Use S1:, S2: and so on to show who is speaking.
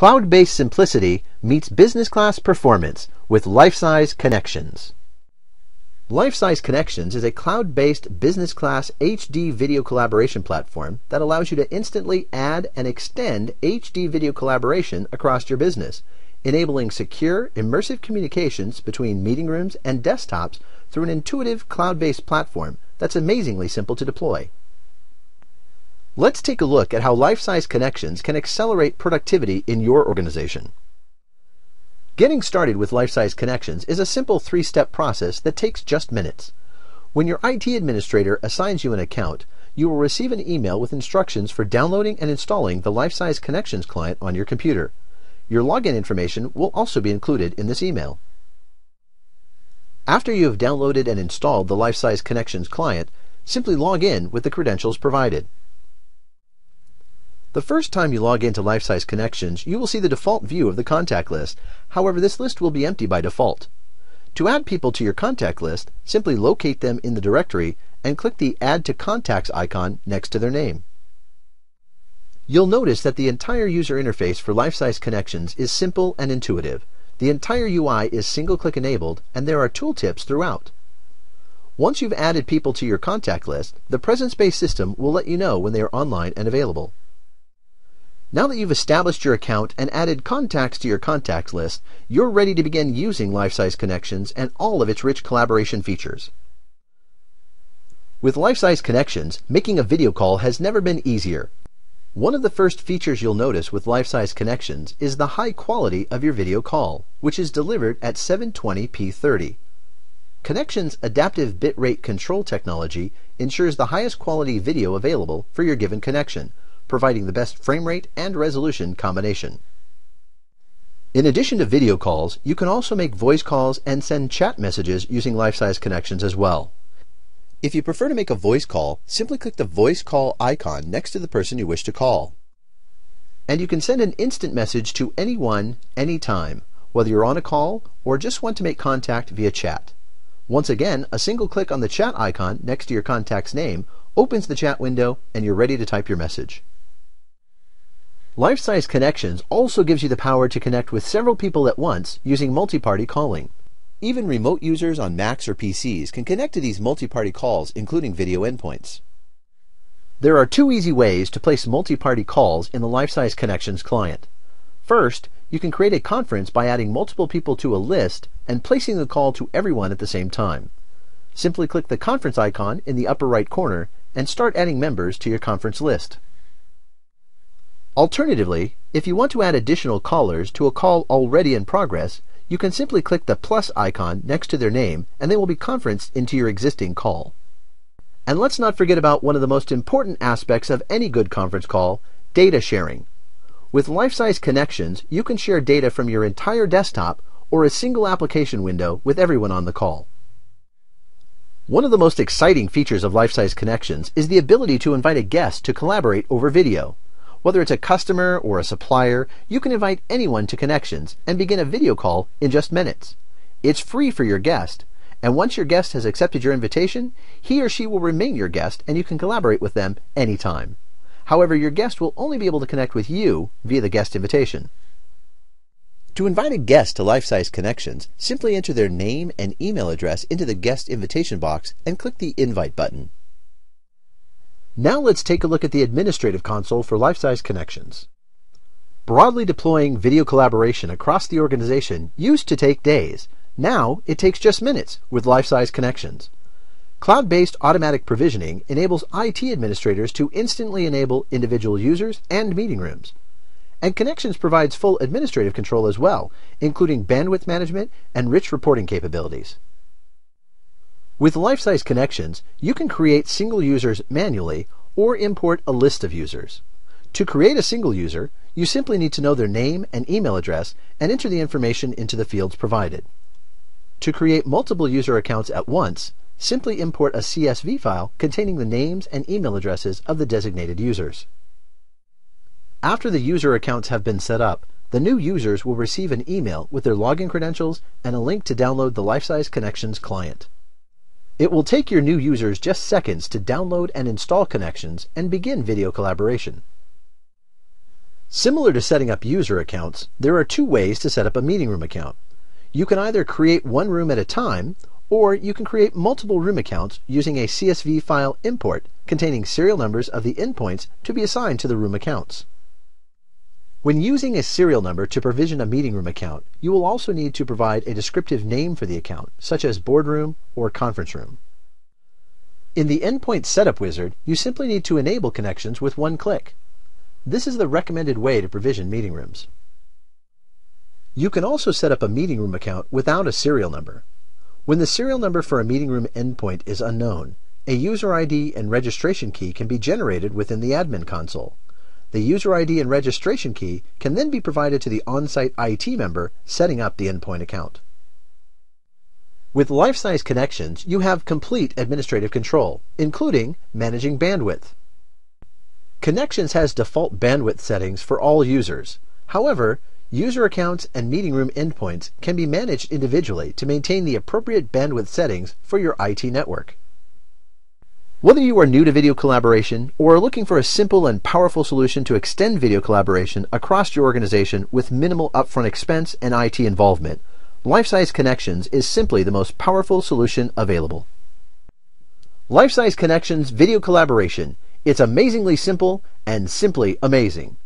S1: Cloud-based simplicity meets business-class performance with LifeSize Connections. LifeSize Connections is a cloud-based business-class HD video collaboration platform that allows you to instantly add and extend HD video collaboration across your business, enabling secure, immersive communications between meeting rooms and desktops through an intuitive cloud-based platform that's amazingly simple to deploy. Let's take a look at how LifeSize Connections can accelerate productivity in your organization. Getting started with LifeSize Connections is a simple three-step process that takes just minutes. When your IT administrator assigns you an account, you will receive an email with instructions for downloading and installing the LifeSize Connections client on your computer. Your login information will also be included in this email. After you have downloaded and installed the LifeSize Connections client, simply log in with the credentials provided. The first time you log into LifeSize Connections, you will see the default view of the contact list. However, this list will be empty by default. To add people to your contact list, simply locate them in the directory and click the Add to Contacts icon next to their name. You'll notice that the entire user interface for LifeSize Connections is simple and intuitive. The entire UI is single-click enabled, and there are tooltips throughout. Once you've added people to your contact list, the presence-based system will let you know when they are online and available. Now that you've established your account and added contacts to your contacts list, you're ready to begin using LifeSize Connections and all of its rich collaboration features. With LifeSize Connections, making a video call has never been easier. One of the first features you'll notice with LifeSize Connections is the high quality of your video call, which is delivered at 720p30. Connections' adaptive bitrate control technology ensures the highest quality video available for your given connection, providing the best frame rate and resolution combination. In addition to video calls, you can also make voice calls and send chat messages using LifeSize Connections as well. If you prefer to make a voice call, simply click the voice call icon next to the person you wish to call. And you can send an instant message to anyone, anytime, whether you're on a call or just want to make contact via chat. Once again, a single click on the chat icon next to your contact's name opens the chat window and you're ready to type your message. LifeSize Connections also gives you the power to connect with several people at once using multi-party calling. Even remote users on Macs or PCs can connect to these multi-party calls, including video endpoints. There are two easy ways to place multi-party calls in the LifeSize Connections client. First, you can create a conference by adding multiple people to a list and placing the call to everyone at the same time. Simply click the conference icon in the upper right corner and start adding members to your conference list. Alternatively, if you want to add additional callers to a call already in progress, you can simply click the plus icon next to their name and they will be conferenced into your existing call. And let's not forget about one of the most important aspects of any good conference call, data sharing. With LifeSize Connections, you can share data from your entire desktop or a single application window with everyone on the call. One of the most exciting features of LifeSize Connections is the ability to invite a guest to collaborate over video. Whether it's a customer or a supplier, you can invite anyone to Connections and begin a video call in just minutes. It's free for your guest, and once your guest has accepted your invitation, he or she will remain your guest and you can collaborate with them anytime. However, your guest will only be able to connect with you via the guest invitation. To invite a guest to LifeSize Connections, simply enter their name and email address into the guest invitation box and click the Invite button. Now let's take a look at the administrative console for LifeSize Connections. Broadly deploying video collaboration across the organization used to take days. Now it takes just minutes with LifeSize Connections. Cloud-based automatic provisioning enables IT administrators to instantly enable individual users and meeting rooms. And Connections provides full administrative control as well, including bandwidth management and rich reporting capabilities. With LifeSize Connections, you can create single users manually or import a list of users. To create a single user, you simply need to know their name and email address and enter the information into the fields provided. To create multiple user accounts at once, simply import a CSV file containing the names and email addresses of the designated users. After the user accounts have been set up, the new users will receive an email with their login credentials and a link to download the LifeSize Connections client. It will take your new users just seconds to download and install Connections and begin video collaboration. Similar to setting up user accounts, there are two ways to set up a meeting room account. You can either create one room at a time, or you can create multiple room accounts using a CSV file import containing serial numbers of the endpoints to be assigned to the room accounts. When using a serial number to provision a meeting room account, you will also need to provide a descriptive name for the account, such as boardroom or conference room. In the Endpoint Setup Wizard, you simply need to enable connections with one click. This is the recommended way to provision meeting rooms. You can also set up a meeting room account without a serial number. When the serial number for a meeting room endpoint is unknown, a user ID and registration key can be generated within the admin console. The user ID and registration key can then be provided to the on-site IT member setting up the endpoint account. With LifeSize Connections, you have complete administrative control, including managing bandwidth. Connections has default bandwidth settings for all users. However, user accounts and meeting room endpoints can be managed individually to maintain the appropriate bandwidth settings for your IT network. Whether you are new to video collaboration or are looking for a simple and powerful solution to extend video collaboration across your organization with minimal upfront expense and IT involvement, LifeSize Connections is simply the most powerful solution available. LifeSize Connections Video Collaboration. It's amazingly simple and simply amazing.